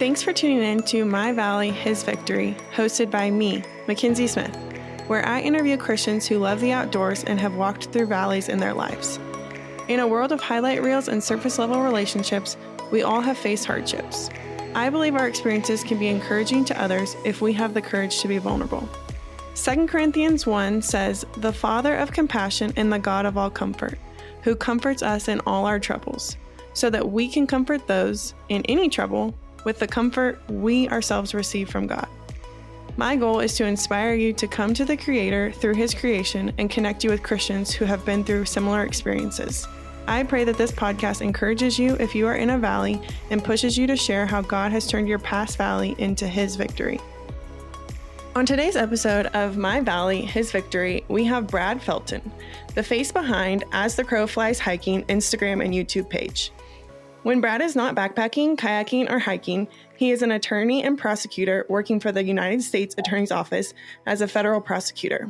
Thanks for tuning in to My Valley, His Victory, hosted by me, Mackenzie Smith, where I interview Christians who love the outdoors and have walked through valleys in their lives. In a world of highlight reels and surface-level relationships, we all have faced hardships. I believe our experiences can be encouraging to others if we have the courage to be vulnerable. 2 Corinthians 1 says, "The Father of compassion and the God of all comfort, who comforts us in all our troubles, so that we can comfort those in any trouble with the comfort we ourselves receive from God." My goal is to inspire you to come to the Creator through His creation and connect you with Christians who have been through similar experiences. I pray that this podcast encourages you if you are in a valley and pushes you to share how God has turned your past valley into His victory. On today's episode of My Valley, His Victory, we have Brad Felton, the face behind As the Crow Flies Hiking Instagram and YouTube page. When Brad is not backpacking, kayaking, or hiking, he is an attorney and prosecutor working for the United States Attorney's Office as a federal prosecutor.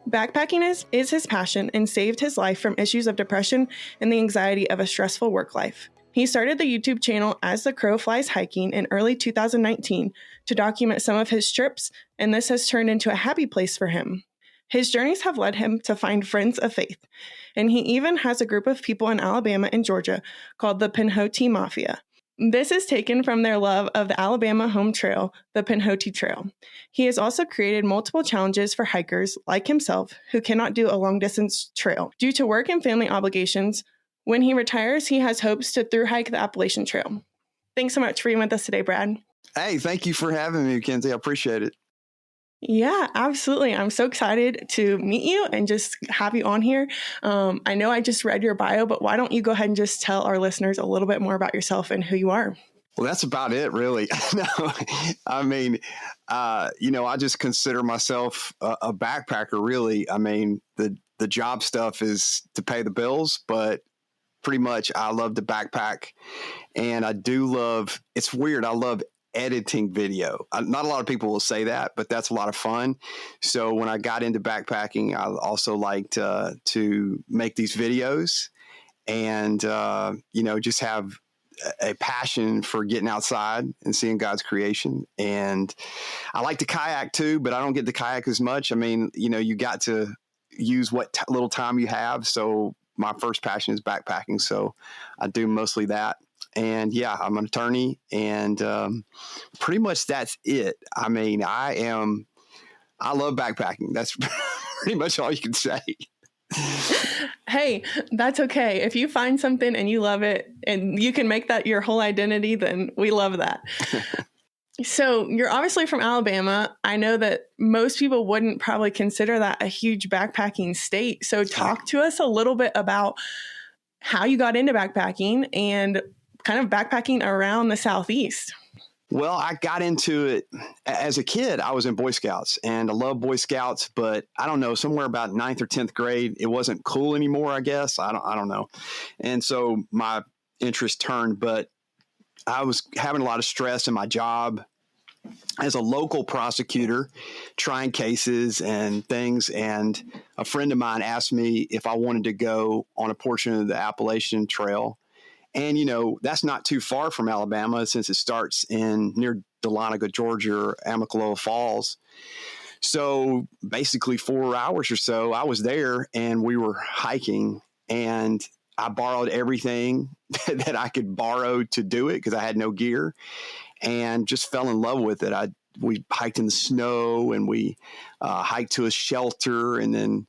Backpacking is his passion and saved his life from issues of depression and the anxiety of a stressful work life. He started the YouTube channel As the Crow Flies Hiking in early 2019 to document some of his trips, and this has turned into a happy place for him. His journeys have led him to find friends of faith, and he even has a group of people in Alabama and Georgia called the Pinhoti Mafia. This is taken from their love of the Alabama home trail, the Pinhoti Trail. He has also created multiple challenges for hikers like himself who cannot do a long-distance trail due to work and family obligations. When he retires, he has hopes to thru hike the Appalachian Trail. Thanks so much for being with us today, Brad. Hey, thank you for having me, Mackenzie. I appreciate it. Yeah, absolutely. I'm so excited to meet you and just have you on here. I know I just read your bio, but why don't you go ahead and just tell our listeners a little bit more about yourself and who you are? Well, that's about it, really. No, I mean, I just consider myself a backpacker, really. I mean, the job stuff is to pay the bills, but pretty much I love to backpack. And I do love, it's weird, I love editing video. Not a lot of people will say that, but that's a lot of fun. So when I got into backpacking, I also liked to make these videos and, just have a passion for getting outside and seeing God's creation. And I like to kayak too, but I don't get to kayak as much. I mean, you got to use what little time you have. So my first passion is backpacking. So I do mostly that. And yeah, I'm an attorney and pretty much that's it. I mean, I love backpacking. That's pretty much all you can say. Hey, that's okay. If you find something and you love it and you can make that your whole identity, then we love that. So you're obviously from Alabama. I know that most people wouldn't probably consider that a huge backpacking state. So talk to us a little bit about how you got into backpacking and kind of backpacking around the Southeast. Well, I got into it as a kid. I was in Boy Scouts and I love Boy Scouts, but I don't know, somewhere about 9th or 10th grade, it wasn't cool anymore, I guess. I don't know. And so my interest turned, but I was having a lot of stress in my job as a local prosecutor, trying cases and things. And a friend of mine asked me if I wanted to go on a portion of the Appalachian Trail. And, that's not too far from Alabama since it starts near Dahlonega, Georgia, or Amicalola Falls. So basically 4 hours or so, I was there and we were hiking and I borrowed everything that I could borrow to do it because I had no gear and just fell in love with it. We hiked in the snow and we hiked to a shelter and then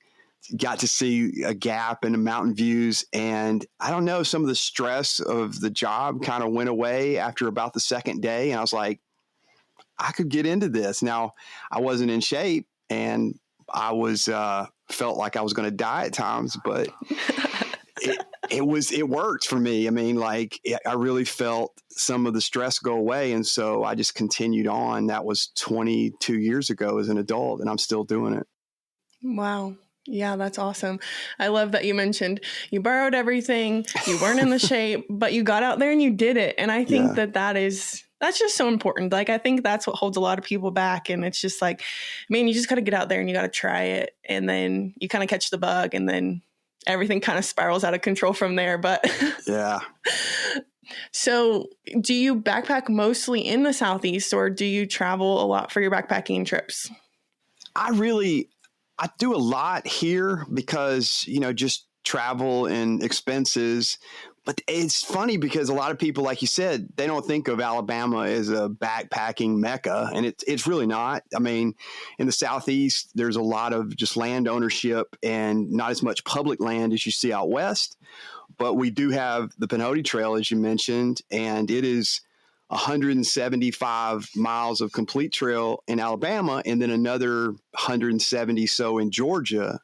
got to see a gap in the mountain views. And I don't know, some of the stress of the job kind of went away after about the second day. And I was like, I could get into this. Now, I wasn't in shape and I was felt like I was going to die at times, but it worked for me. I mean, I really felt some of the stress go away. And so I just continued on. That was 22 years ago as an adult, and I'm still doing it. Wow. Yeah, that's awesome. I love that you mentioned you borrowed everything, you weren't in the shape, but you got out there and you did it. And I think that's just so important. I think that's what holds a lot of people back. And it's just you just got to get out there and you got to try it. And then you kind of catch the bug and then everything kind of spirals out of control from there. But yeah. So do you backpack mostly in the Southeast, or do you travel a lot for your backpacking trips? I do a lot here because, just travel and expenses. But it's funny because a lot of people, like you said, they don't think of Alabama as a backpacking mecca, and it's really not. I mean, in the Southeast, there's a lot of just land ownership and not as much public land as you see out west. But we do have the Pinhoti Trail, as you mentioned, and it is 175 miles of complete trail in Alabama, and then another 170 so in Georgia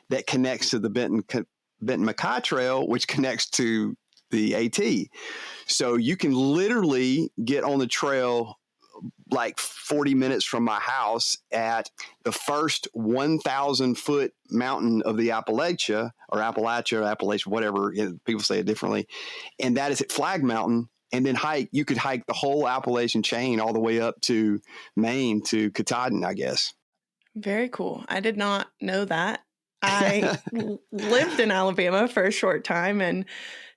that connects to the Benton-McKay Trail, which connects to the AT. So you can literally get on the trail like 40 minutes from my house at the first 1,000 foot mountain of the Appalachia, whatever, people say it differently. And that is at Flag Mountain. And then you could hike the whole Appalachian chain all the way up to Maine to Katahdin, I guess. Very cool. I did not know that. I lived in Alabama for a short time and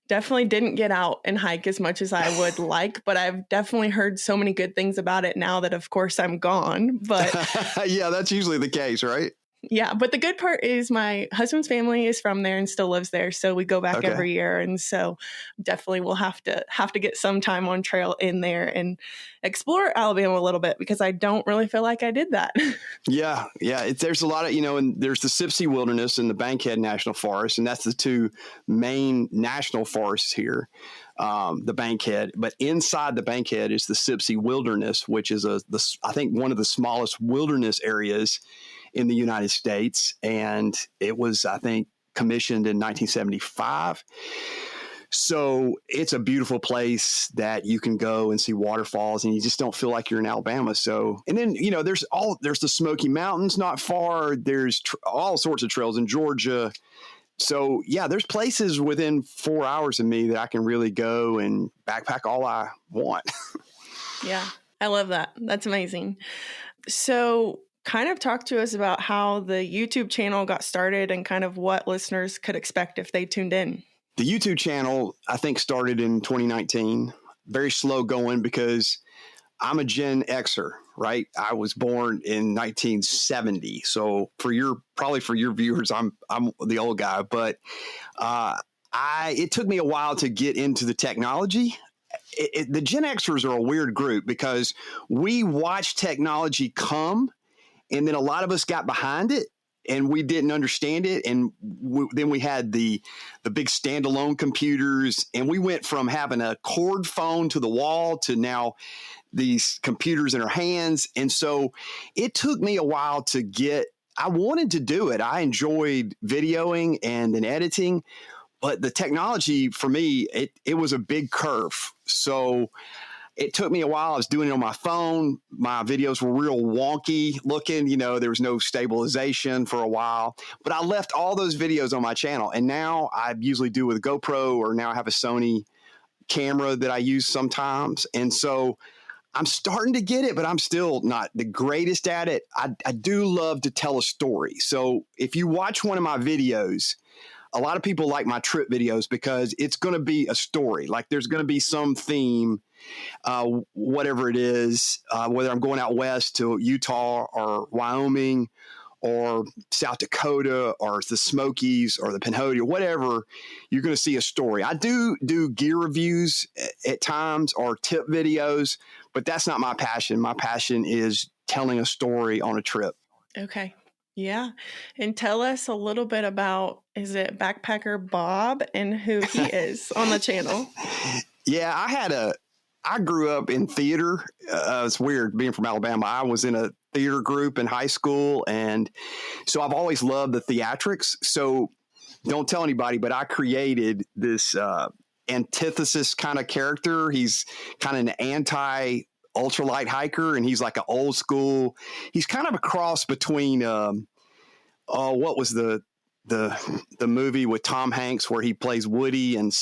definitely didn't get out and hike as much as I would like, but I've definitely heard so many good things about it now that, of course, I'm gone. But yeah, that's usually the case, right? Yeah, but the good part is my husband's family is from there and still lives there, so we go back every year, and so definitely we'll have to get some time on trail in there and explore Alabama a little bit because I don't really feel like I did that. Yeah. There's a lot of, and there's the Sipsey Wilderness and the Bankhead National Forest, and that's the two main national forests here. The Bankhead, but inside the Bankhead is the Sipsey Wilderness, which is I think one of the smallest wilderness areas in the United States. And it was, I think, commissioned in 1975. So it's a beautiful place that you can go and see waterfalls, and you just don't feel like you're in Alabama. So, and then, there's the Smoky Mountains not far. There's all sorts of trails in Georgia. So yeah, there's places within 4 hours of me that I can really go and backpack all I want. Yeah, I love that. That's amazing. So kind of talk to us about how the YouTube channel got started and kind of what listeners could expect if they tuned in. The YouTube channel, I think, started in 2019. Very slow going because I'm a Gen Xer, right? I was born in 1970. So probably for your viewers, I'm the old guy, but it took me a while to get into the technology. The Gen Xers are a weird group because we watched technology come, and then a lot of us got behind it and we didn't understand it. And then we had the big standalone computers, and we went from having a cord phone to the wall to now these computers in our hands. And so it took me a while I wanted to do it. I enjoyed videoing and then editing, but the technology for me, it was a big curve. So it took me a while. I was doing it on my phone. My videos were real wonky looking. There was no stabilization for a while. But I left all those videos on my channel. And now I usually do with a GoPro, or now I have a Sony camera that I use sometimes. And so I'm starting to get it, but I'm still not the greatest at it. I do love to tell a story. So if you watch one of my videos, a lot of people like my trip videos because it's going to be a story. Like there's going to be some theme, whatever it is, whether I'm going out west to Utah or Wyoming or South Dakota or the Smokies or the Pinhoti or whatever, you're going to see a story. I do gear reviews at times or tip videos, but that's not my passion. My passion is telling a story on a trip. Okay. Yeah. And tell us a little bit about, is it Backpacker Bob and who he is on the channel? Yeah, I grew up in theater. It's weird being from Alabama. I was in a theater group in high school. And so I've always loved the theatrics. So don't tell anybody, but I created this antithesis kind of character. He's kind of an anti ultralight hiker, and he's like an old school. He's kind of a cross between what was the movie with Tom Hanks where he plays Woody and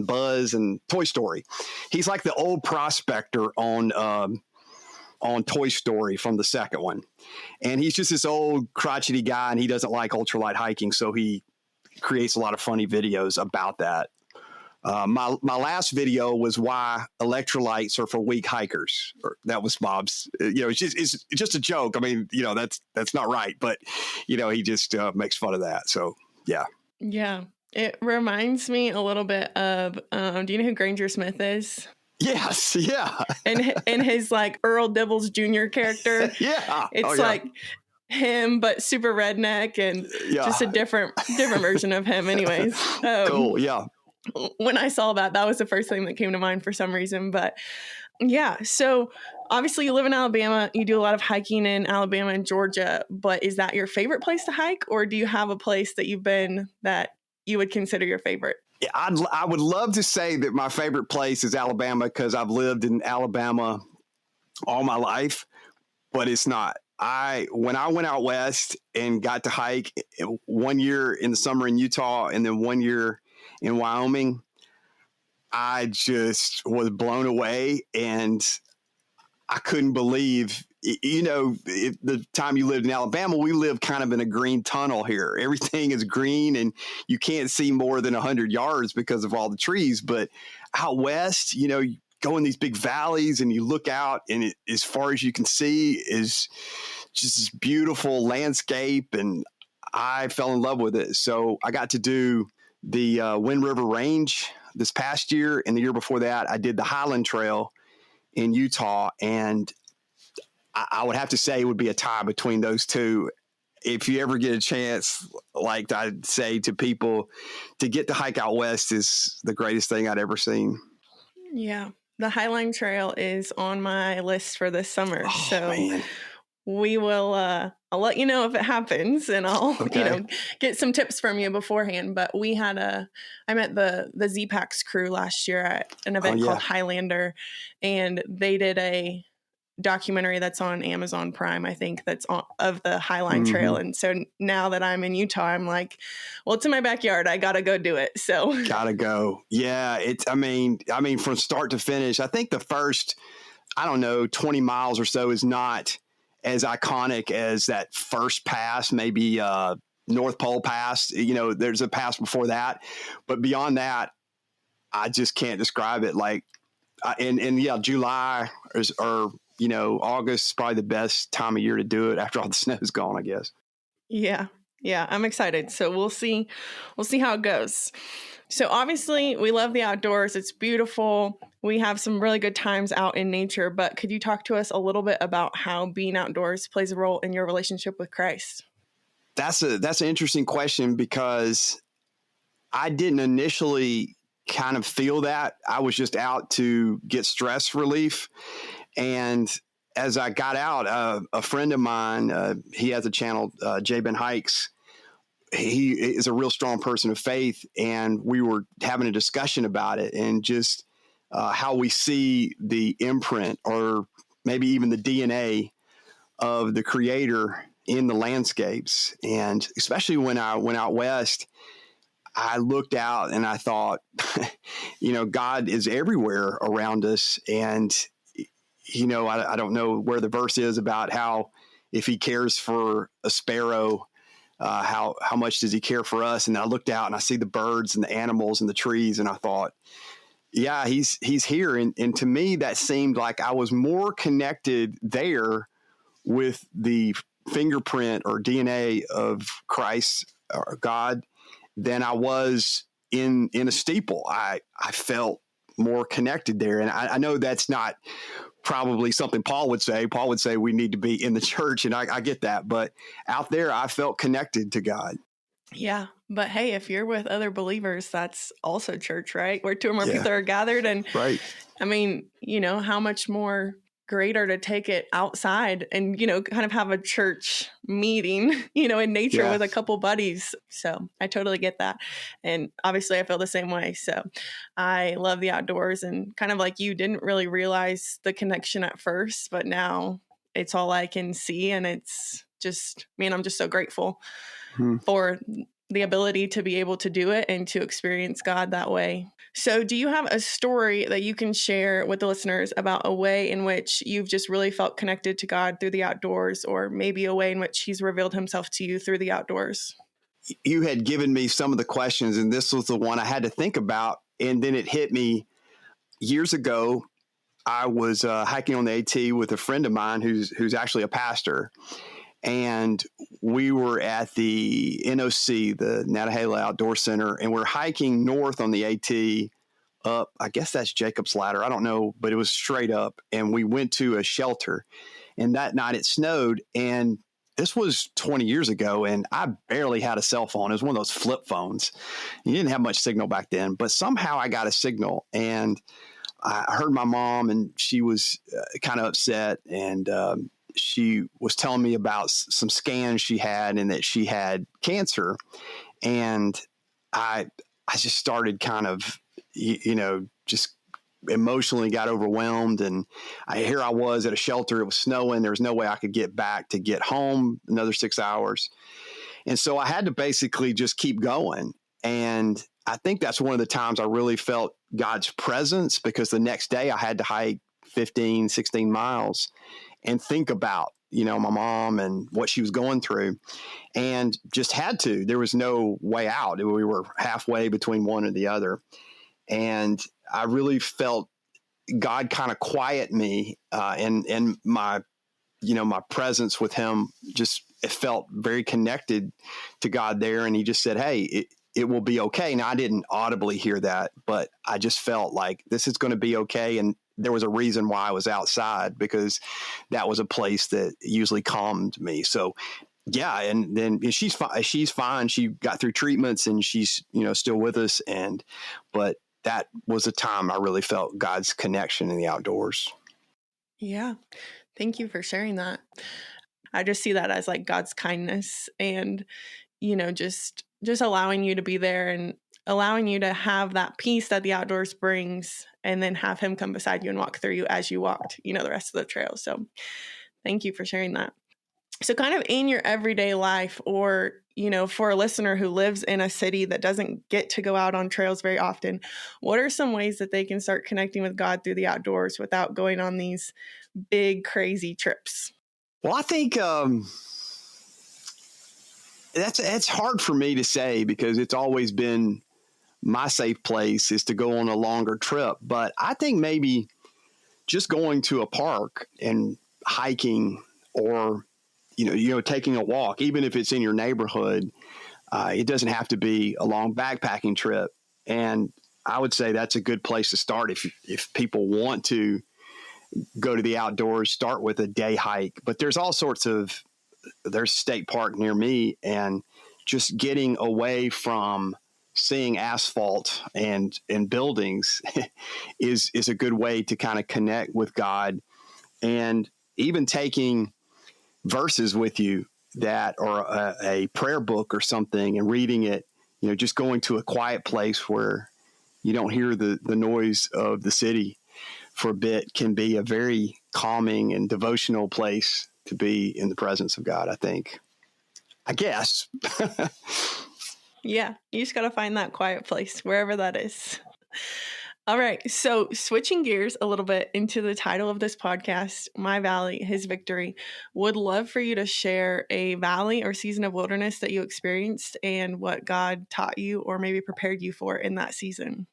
Buzz and Toy Story. He's like the old prospector on Toy Story from the second one. And he's just this old crotchety guy, and he doesn't like ultralight hiking. So he creates a lot of funny videos about that. My last video was why electrolytes are for weak hikers. That was Bob's. It's just a joke. I mean, that's not right, but he just makes fun of that. So yeah. Yeah, it reminds me a little bit of. Do you know who Granger Smith is? Yes. Yeah. And his like Earl Dibbles Jr. character. Yeah. It's like him, but super redneck and just a different version of him. Anyways. Cool. Yeah. When I saw that was the first thing that came to mind for some reason. But yeah, so obviously you live in Alabama. You do a lot of hiking in Alabama and Georgia. But is that your favorite place to hike? Or do you have a place that you've been that you would consider your favorite? Yeah, I would love to say that my favorite place is Alabama because I've lived in Alabama all my life, but it's not. When I went out west and got to hike 1 year in the summer in Utah and then 1 year in Wyoming, I just was blown away, and I couldn't believe, the time you lived in Alabama, we live kind of in a green tunnel here. Everything is green and you can't see more than 100 yards because of all the trees. But out west, you go in these big valleys and you look out, and as far as you can see is just this beautiful landscape. And I fell in love with it. So I got to do the Wind River Range this past year, and the year before that, I did the Highland Trail in Utah, and I would have to say it would be a tie between those two. If you ever get a chance, like I'd say to people, to get to hike out west is the greatest thing I'd ever seen. Yeah, the Highland Trail is on my list for this summer. Man. We will, I'll let you know if it happens, and I'll, get some tips from you beforehand. But I met the Z-Packs crew last year at an event called Highlander, and they did a documentary that's on Amazon Prime, I think, that's of the Highline Trail. And so now that I'm in Utah, I'm like, well, it's in my backyard. I got to go do it. So gotta go. Yeah. I mean, from start to finish, I think the first, 20 miles or so is not as iconic as that first pass, maybe North Pole Pass. There's a pass before that, but beyond that, I just can't describe it. Like, July or August is probably the best time of year to do it after all the snow's gone, I guess. Yeah, I'm excited. So we'll see how it goes. So obviously we love the outdoors. It's beautiful. We have some really good times out in nature, but could you talk to us a little bit about how being outdoors plays a role in your relationship with Christ? That's an interesting question, because I didn't initially kind of feel that. I was just out to get stress relief. And as I got out, a friend of mine, he has a channel, Jabin Hikes. He is a real strong person of faith, and we were having a discussion about it and just how we see the imprint, or maybe even the DNA of the Creator in the landscapes. And especially when I went out west, I looked out and I thought, God is everywhere around us. And, I don't know where the verse is about how, if he cares for a sparrow, how much does he care for us? And I looked out and I see the birds and the animals and the trees, and I thought, yeah, he's here. And to me, that seemed like I was more connected there with the fingerprint or DNA of Christ or God than I was in a steeple. I felt more connected there. And I know that's not probably something Paul would say. Paul would say we need to be in the church, and I get that. But out there, I felt connected to God. Yeah. But hey, if you're with other believers, that's also church, right? Where two or more people are gathered. And right. I mean, how much more greater to take it outside and, kind of have a church meeting, in nature with a couple buddies. So I totally get that. And obviously I feel the same way. So I love the outdoors, and kind of like you, didn't really realize the connection at first, but now it's all I can see. And it's just, I'm just so grateful for the ability to be able to do it and to experience God that way. So do you have a story that you can share with the listeners about a way in which you've just really felt connected to God through the outdoors, or maybe a way in which he's revealed himself to you through the outdoors? You had given me some of the questions, and this was the one I had to think about. And then it hit me years ago. I was hiking on the AT with a friend of mine who's actually a pastor. And we were at the NOC, the Nantahala Outdoor Center, and we're hiking north on the AT up, I guess that's Jacob's Ladder. I don't know, but it was straight up. And we went to a shelter. And that night it snowed. And this was 20 years ago, and I barely had a cell phone. It was one of those flip phones. You didn't have much signal back then, but somehow I got a signal. And I heard my mom, and she was kind of upset. And she was telling me about some scans she had and that she had cancer. And I just started kind of, just emotionally got overwhelmed. And here I was at a shelter. It was snowing. There was no way I could get back to get home another 6 hours. And so I had to basically just keep going. And I think that's one of the times I really felt God's presence, because the next day I had to hike 15, 16 miles and think about, my mom and what she was going through, and just had to. There was no way out. We were halfway between one and the other. And I really felt God kind of quiet me, and my, my presence with him, just, it felt very connected to God there. And he just said, hey, it will be okay. Now, I didn't audibly hear that, but I just felt like this is going to be okay. And there was a reason why I was outside, because that was a place that usually calmed me. So yeah. And then she's fine. She's fine. She got through treatments, and she's, still with us. But that was a time I really felt God's connection in the outdoors. Yeah. Thank you for sharing that. I just see that as like God's kindness, and, just allowing you to be there and allowing you to have that peace that the outdoors brings, and then have him come beside you and walk through you as you walked, the rest of the trail. So thank you for sharing that. So kind of in your everyday life, or, for a listener who lives in a city that doesn't get to go out on trails very often, what are some ways that they can start connecting with God through the outdoors without going on these big, crazy trips? Well, I think that's hard for me to say, because it's always been my safe place is to go on a longer trip. But I think maybe just going to a park and hiking, or taking a walk, even if it's in your neighborhood. It doesn't have to be a long backpacking trip. And I would say that's a good place to start. If people want to go to the outdoors, start with a day hike. But there's there's a state park near me, and just getting away from seeing asphalt and buildings is a good way to kind of connect with God. And even taking verses with you that, or a prayer book or something, and reading it, just going to a quiet place where you don't hear the noise of the city for a bit, can be a very calming and devotional place to be in the presence of God, I guess. Yeah, you just got to find that quiet place, wherever that is. All right, so switching gears a little bit into the title of this podcast, My Valley, His Victory, would love for you to share a valley or season of wilderness that you experienced and what God taught you or maybe prepared you for in that season.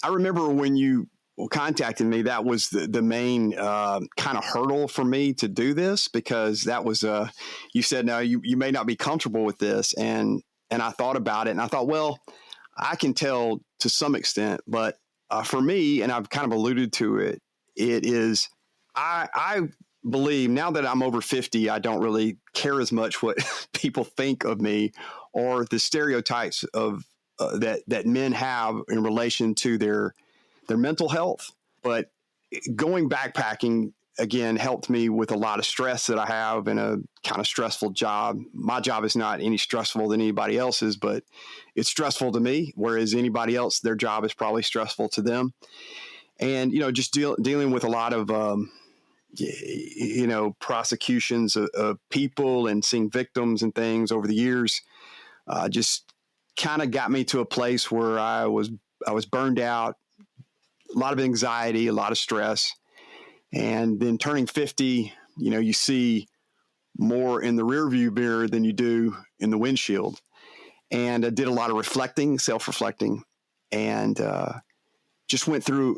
I remember when you contacted me, that was the main kind of hurdle for me to do this, because that was, you said, no, you may not be comfortable with this. And I thought about it, and I thought, well, I can tell to some extent, but for me, and I've kind of alluded to it, it is, I believe now that I'm over 50, I don't really care as much what people think of me, or the stereotypes of that men have in relation to their mental health. But going backpacking, again, helped me with a lot of stress that I have in a kind of stressful job. My job is not any stressful than anybody else's, but it's stressful to me, whereas anybody else, their job is probably stressful to them. And, just dealing with a lot of, prosecutions of people, and seeing victims and things over the years, just kind of got me to a place where I was burned out, a lot of anxiety, a lot of stress. And then turning 50, you see more in the rearview mirror than you do in the windshield. And I did a lot of reflecting, self-reflecting. And just went through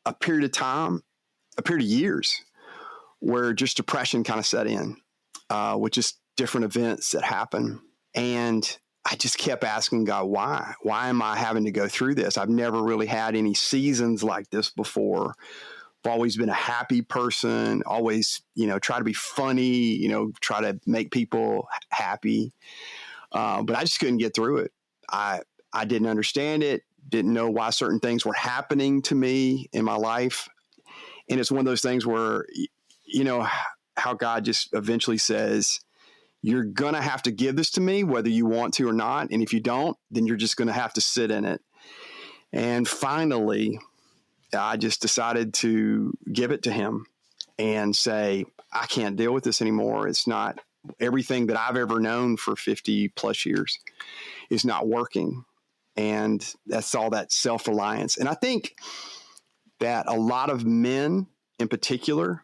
a period of years where just depression kind of set in, with just different events that happen. And I just kept asking God, why? Why am I having to go through this? I've never really had any seasons like this before. I've always been a happy person, always, try to be funny, try to make people happy. But I just couldn't get through it. I didn't understand it, didn't know why certain things were happening to me in my life. And it's one of those things where, how God just eventually says, you're going to have to give this to me, whether you want to or not. And if you don't, then you're just going to have to sit in it. And finally, I just decided to give it to him and say, I can't deal with this anymore. It's not everything that I've ever known for 50 plus years is not working. And that's all that self-reliance. And I think that a lot of men in particular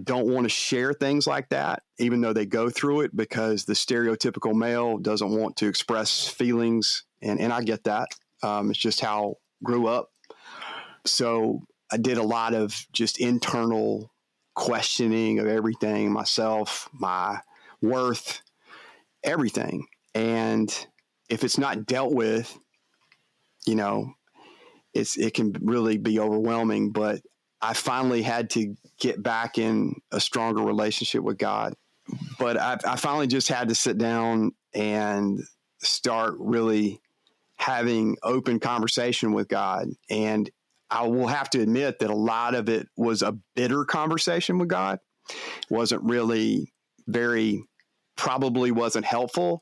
don't want to share things like that, even though they go through it, because the stereotypical male doesn't want to express feelings. And I get that. It's just how I grew up. So I did a lot of just internal questioning of everything, myself, my worth, everything. And if it's not dealt with, it can really be overwhelming. But I finally had to get back in a stronger relationship with God. But I finally just had to sit down and start really having open conversation with God. And I will have to admit that a lot of it was a bitter conversation with God. It wasn't really probably wasn't helpful.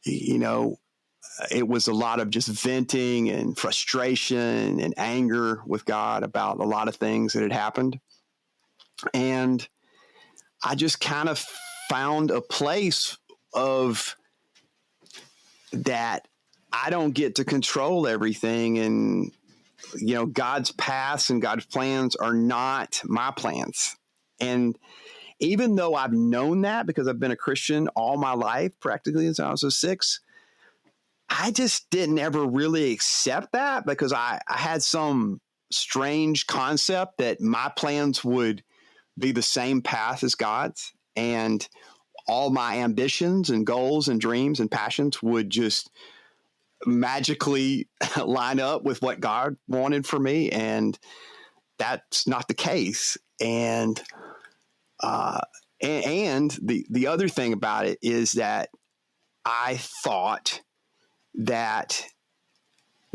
It was a lot of just venting and frustration and anger with God about a lot of things that had happened. And I just kind of found a place of that I don't get to control everything. And, God's paths and God's plans are not my plans. And even though I've known that because I've been a Christian all my life, practically since I was 6, I just didn't ever really accept that because I had some strange concept that my plans would be the same path as God's, and all my ambitions and goals and dreams and passions would just magically line up with what God wanted for me. And that's not the case. And the other thing about it is that I thought that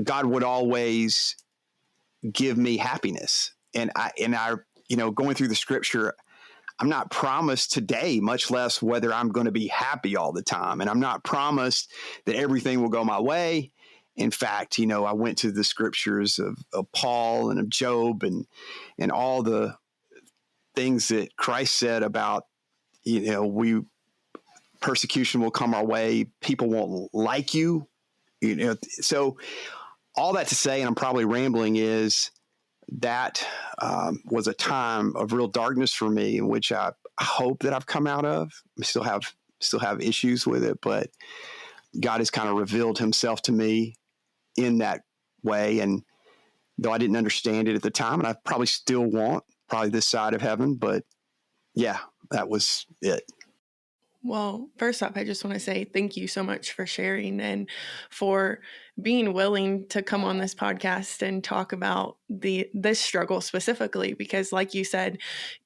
God would always give me happiness. And I, going through the scripture, I'm not promised today, much less whether I'm going to be happy all the time. And I'm not promised that everything will go my way. In fact, I went to the scriptures of Paul and of Job and all the things that Christ said about, persecution will come our way. People won't like you. So all that to say, and I'm probably rambling, is that was a time of real darkness for me, in which I hope that I've come out of. I still have issues with it, but God has kind of revealed himself to me in that way. And though I didn't understand it at the time, and I probably still won't, probably this side of heaven, but yeah, that was it. Well, first off, I just want to say thank you so much for sharing and for being willing to come on this podcast and talk about this struggle specifically, because like you said,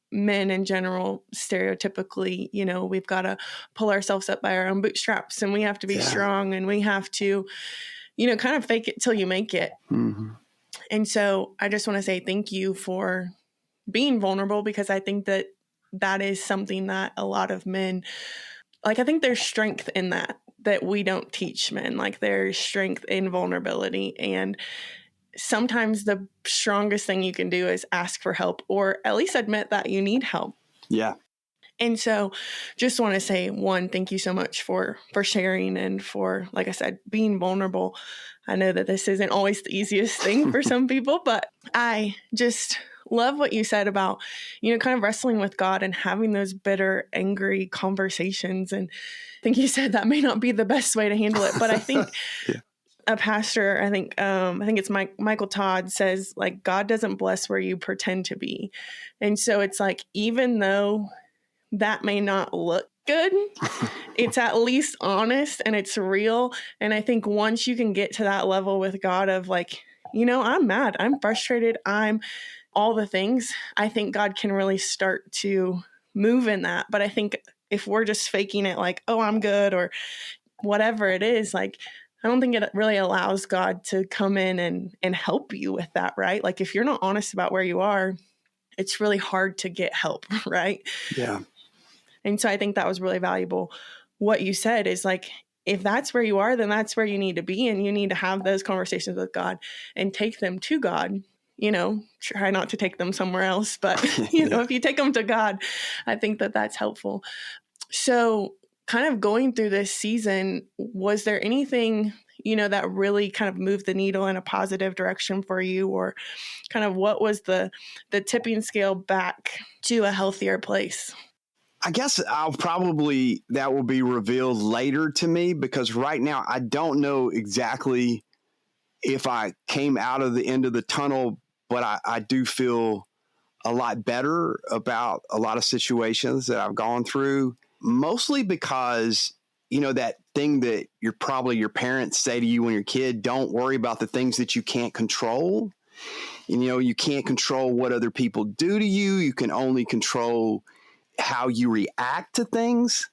men in general, stereotypically, we've got to pull ourselves up by our own bootstraps, and we have to be strong, and we have to, kind of fake it till you make it. Mm-hmm. And so I just want to say thank you for being vulnerable, because I think that is something that a lot of men, I think there's strength in that we don't teach men. There's strength in vulnerability. And sometimes the strongest thing you can do is ask for help, or at least admit that you need help. Yeah. And so just want to say, one, thank you so much for sharing and for, like I said, being vulnerable. I know that this isn't always the easiest thing for some people, but I just love what you said about, kind of wrestling with God and having those bitter, angry conversations. And I think you said that may not be the best way to handle it, but I think a pastor, I think it's Michael Todd, says like, God doesn't bless where you pretend to be. And so it's like, even though that may not look good, it's at least honest and it's real. And I think once you can get to that level with God of like, I'm mad, I'm frustrated, I'm all the things, I think God can really start to move in that. But I think if we're just faking it like, oh, I'm good or whatever it is, like, I don't think it really allows God to come in and help you with that, right? Like if you're not honest about where you are, it's really hard to get help, right? Yeah. And so I think that was really valuable. What you said is like, if that's where you are, then that's where you need to be. And you need to have those conversations with God and take them to God. Try not to take them somewhere else. But, if you take them to God, I think that that's helpful. So kind of going through this season, was there anything, that really kind of moved the needle in a positive direction for you? Or kind of what was the tipping scale back to a healthier place? I guess that will be revealed later to me, because right now I don't know exactly if I came out of the end of the tunnel, but I do feel a lot better about a lot of situations that I've gone through, mostly because, that thing that your parents say to you when you're a kid, don't worry about the things that you can't control. You can't control what other people do to you. You can only control how you react to things,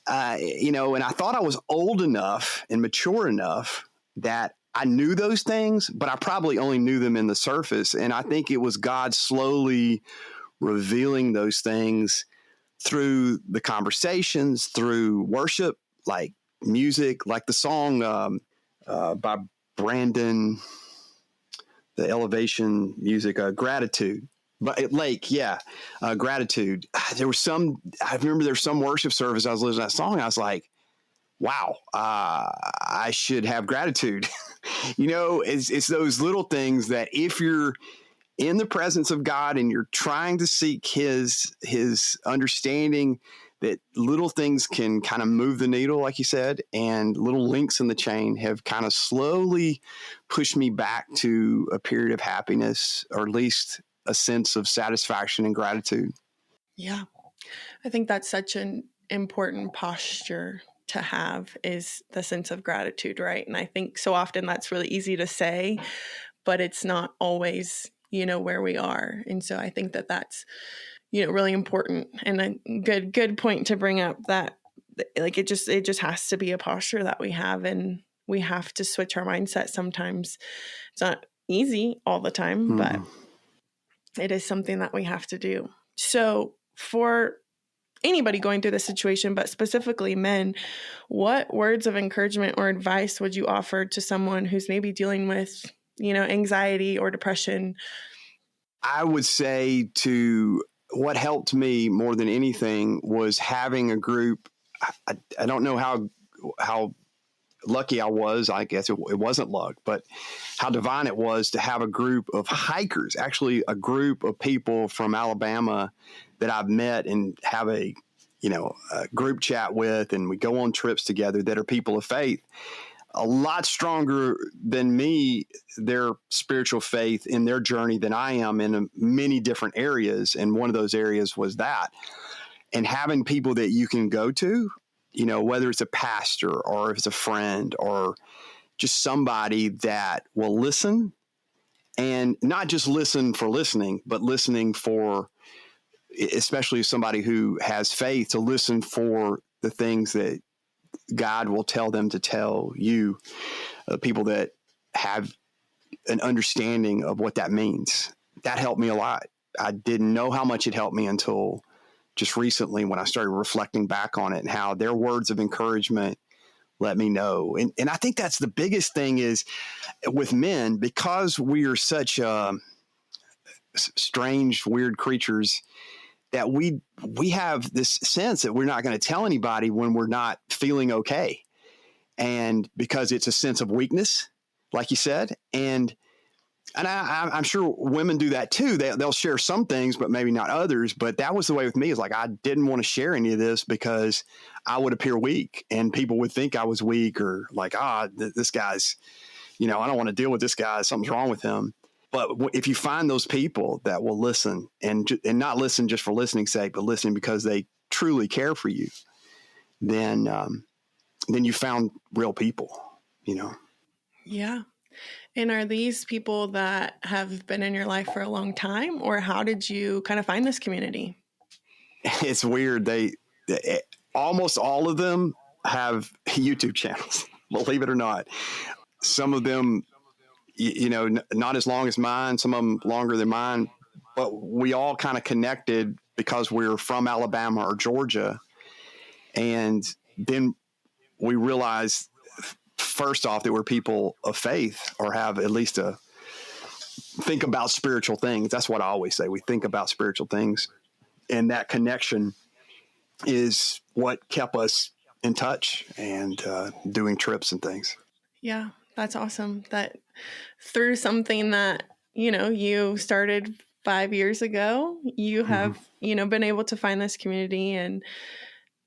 and I thought I was old enough and mature enough that I knew those things, but I probably only knew them in the surface. And I think it was God slowly revealing those things through the conversations, through worship, like music, like the song by Brandon, the Elevation music, Gratitude. But Gratitude. I remember there was some worship service I was listening to that song. And I was like, wow, I should have gratitude. It's those little things that if you're in the presence of God and you're trying to seek his understanding, that little things can kind of move the needle, like you said, and little links in the chain have kind of slowly pushed me back to a period of happiness, or at least a sense of satisfaction and gratitude. Yeah. I think that's such an important posture to have, is the sense of gratitude, right? And I think so often that's really easy to say, but it's not always, where we are. And so I think that that's, really important, and a good point to bring up, that like it just has to be a posture that we have, and we have to switch our mindset sometimes. It's not easy all the time, but it is something that we have to do. So for anybody going through this situation, but specifically men, what words of encouragement or advice would you offer to someone who's maybe dealing with, anxiety or depression? I would say what helped me more than anything was having a group. I don't know how lucky I was. I guess it wasn't luck, but how divine it was to have a group of hikers, actually a group of people from Alabama that I've met and have a group chat with, and we go on trips together, that are people of faith, a lot stronger than me, their spiritual faith in their journey, than I am in many different areas. And one of those areas was that. And having people that you can go to, whether it's a pastor or if it's a friend or just somebody that will listen, and not just listen for listening, but listening for, especially somebody who has faith, to listen for the things that God will tell them to tell you, people that have an understanding of what that means. That helped me a lot. I didn't know how much it helped me until just recently, when I started reflecting back on it, and how their words of encouragement let me know. And I think that's the biggest thing, is with men, because we are such strange, weird creatures, that we have this sense that we're not going to tell anybody when we're not feeling okay. And because it's a sense of weakness, like you said, and I'm sure women do that too. They'll share some things, but maybe not others. But that was the way with me. Is like, I didn't want to share any of this because I would appear weak, and people would think I was weak, or like, this guy's I don't want to deal with this guy. Something's wrong with him. But if you find those people that will listen and not listen just for listening's sake, but listen because they truly care for you, then you found real people. Yeah. And are these people that have been in your life for a long time, or how did you kind of find this community? It's weird. They almost all of them have YouTube channels, believe it or not. Some of them, not as long as mine, some of them longer than mine, but we all kind of connected because we're from Alabama or Georgia. And then we realized, first off, that we're people of faith or have at least think about spiritual things. That's what I always say. We think about spiritual things. And that connection is what kept us in touch and doing trips and things. Yeah, that's awesome. That through something that, you started 5 years ago, you have, been able to find this community and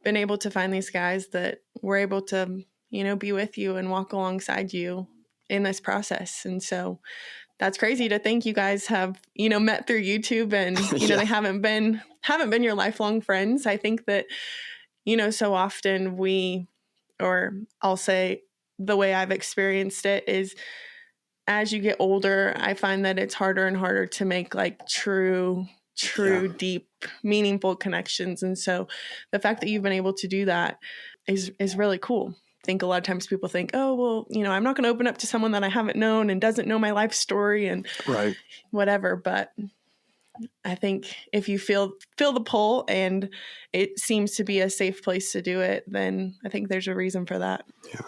been able to find these guys that were able to, be with you and walk alongside you in this process. And so that's crazy to think you guys have, met through YouTube and, they haven't been your lifelong friends. I think that, so often or I'll say the way I've experienced it is as you get older, I find that it's harder and harder to make like true, deep, meaningful connections. And so the fact that you've been able to do that is really cool. I think a lot of times people think, oh, well, I'm not going to open up to someone that I haven't known and doesn't know my life story and whatever. But I think if you feel the pull and it seems to be a safe place to do it, then I think there's a reason for that. Yeah.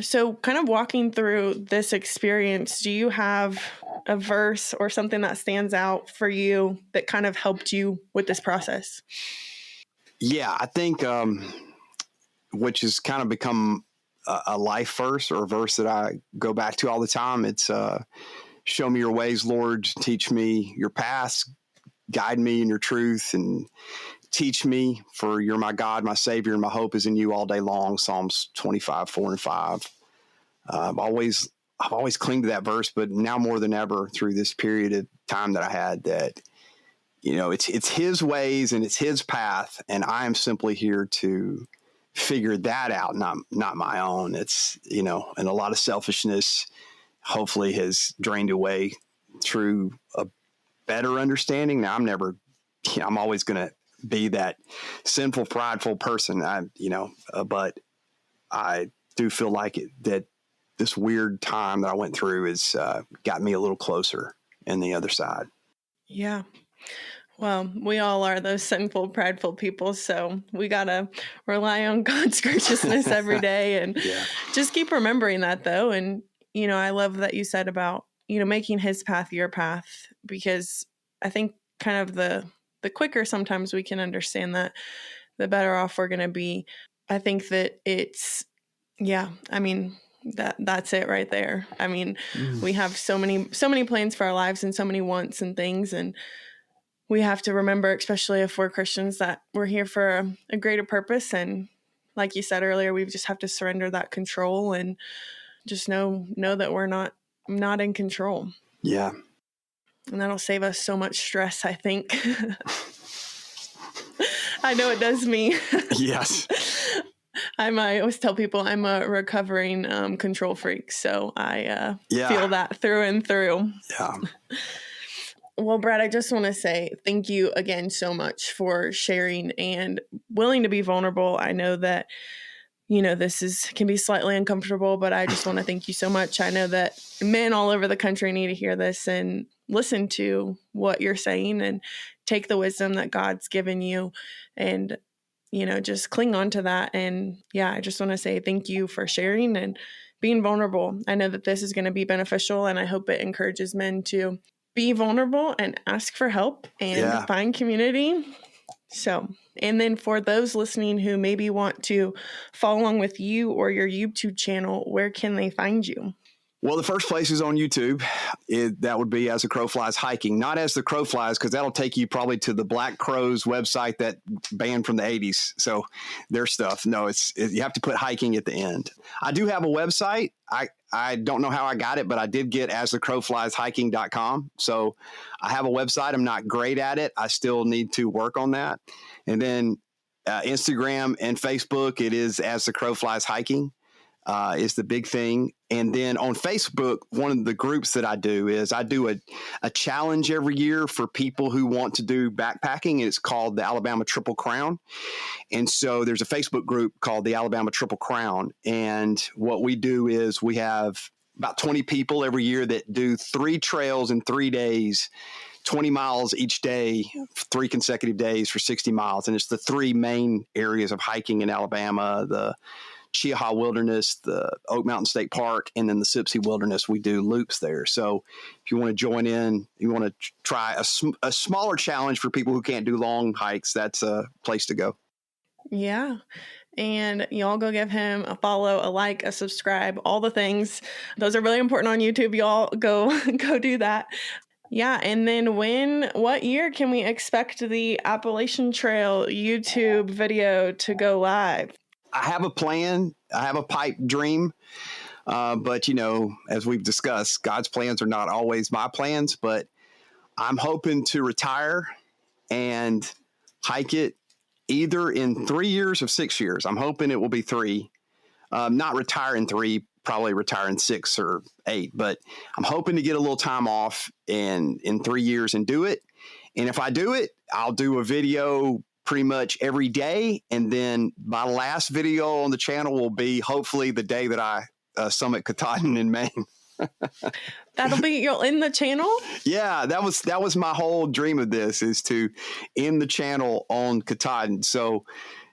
So kind of walking through this experience, do you have a verse or something that stands out for you that kind of helped you with this process? Yeah, I think, which has kind of become a life verse or a verse that I go back to all the time. It's show me your ways, Lord, teach me your paths, guide me in your truth, and teach me, for you're my God, my Savior, and my hope is in you all day long. Psalms 25, 4 and 5. I've always clinged to that verse, but now more than ever through this period of time that I had that, it's his ways and it's his path. And I am simply here to figure that out, not my own. It's, and a lot of selfishness hopefully has drained away through a better understanding. Now I'm always going to be that sinful, prideful person. But I do feel like that this weird time that I went through has got me a little closer in the other side. Yeah. Well, we all are those sinful, prideful people. So we got to rely on God's graciousness every day and just keep remembering that though. And, I love that you said about, making his path your path, because I think kind of the quicker sometimes we can understand that, the better off we're going to be. I think that it's, that's it right there. I mean, we have so many plans for our lives and so many wants and things. And we have to remember, especially if we're Christians, that we're here for a greater purpose. And like you said earlier, we just have to surrender that control and just know that we're not in control. Yeah. And that'll save us so much stress, I think. I know it does me. Yes. I always tell people I'm a recovering control freak. So I feel that through and through. Yeah. Well, Brad, I just want to say thank you again so much for sharing and willing to be vulnerable. I know that, this can be slightly uncomfortable, but I just want to thank you so much. I know that men all over the country need to hear this and listen to what you're saying and take the wisdom that God's given you and, just cling on to that. And I just want to say thank you for sharing and being vulnerable. I know that this is going to be beneficial, and I hope it encourages men to be vulnerable and ask for help and find community. So, and then for those listening who maybe want to follow along with you or your YouTube channel, where can they find you? Well, the first place is on YouTube. That would be As the Crow Flies Hiking, not As the Crow Flies, because that'll take you probably to the Black Crowes website that banned from the 80s. So their stuff. No, you have to put hiking at the end. I do have a website. I I don't know how I got it, but I did get asthecrowflieshiking.com. So I have a website. I'm not great at it. I still need to work on that. And then Instagram and Facebook, it is As the Crow Flies Hiking is the big thing. And then on Facebook, one of the groups that I do is I do a challenge every year for people who want to do backpacking. And it's called the Alabama Triple Crown. And so there's a Facebook group called the Alabama Triple Crown. And what we do is we have about 20 people every year that do 3 trails in 3 days, 20 miles each day, 3 consecutive days for 60 miles. And it's the 3 main areas of hiking in Alabama, the Cheaha Wilderness, the Oak Mountain State Park, and then the Sipsey Wilderness. We do loops there. So if you want to join in, you want to try a smaller challenge for people who can't do long hikes, that's a place to go. Yeah. And y'all go give him a follow, a like, a subscribe, all the things. Those are really important on YouTube. Y'all go do that. Yeah. And then what year can we expect the Appalachian Trail YouTube video to go live? I have a plan. I have a pipe dream. But, as we've discussed, God's plans are not always my plans, but I'm hoping to retire and hike it either in 3 years or 6 years. I'm hoping it will be 3. Not retire in 3, probably retire in 6 or 8, but I'm hoping to get a little time off in 3 years and do it. And if I do it, I'll do a video pretty much every day. And then my last video on the channel will be hopefully the day that I summit Katahdin in Maine. That'll be you'll end the channel? Yeah, that was my whole dream of this, is to end the channel on Katahdin. So,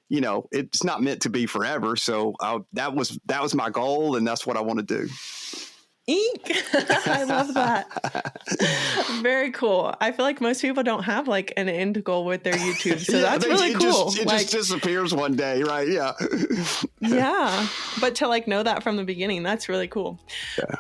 it's not meant to be forever. So that was my goal, and that's what I want to do. Eek! I love that. Very cool. I feel like most people don't have like an end goal with their YouTube, so that's really cool. It just disappears one day, right? Yeah. Yeah, but to know that from the beginning, that's really cool. Yeah.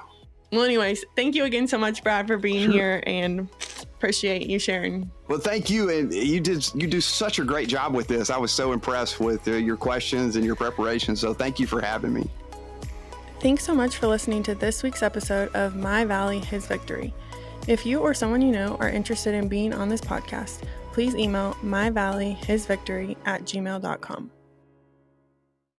Well, anyways, thank you again so much, Brad, for being here, and appreciate you sharing. Well, thank you, and you do such a great job with this. I was so impressed with your questions and your preparation. So thank you for having me. Thanks so much for listening to this week's episode of My Valley, His Victory. If you or someone you know are interested in being on this podcast, please email myvalleyhisvictory@gmail.com.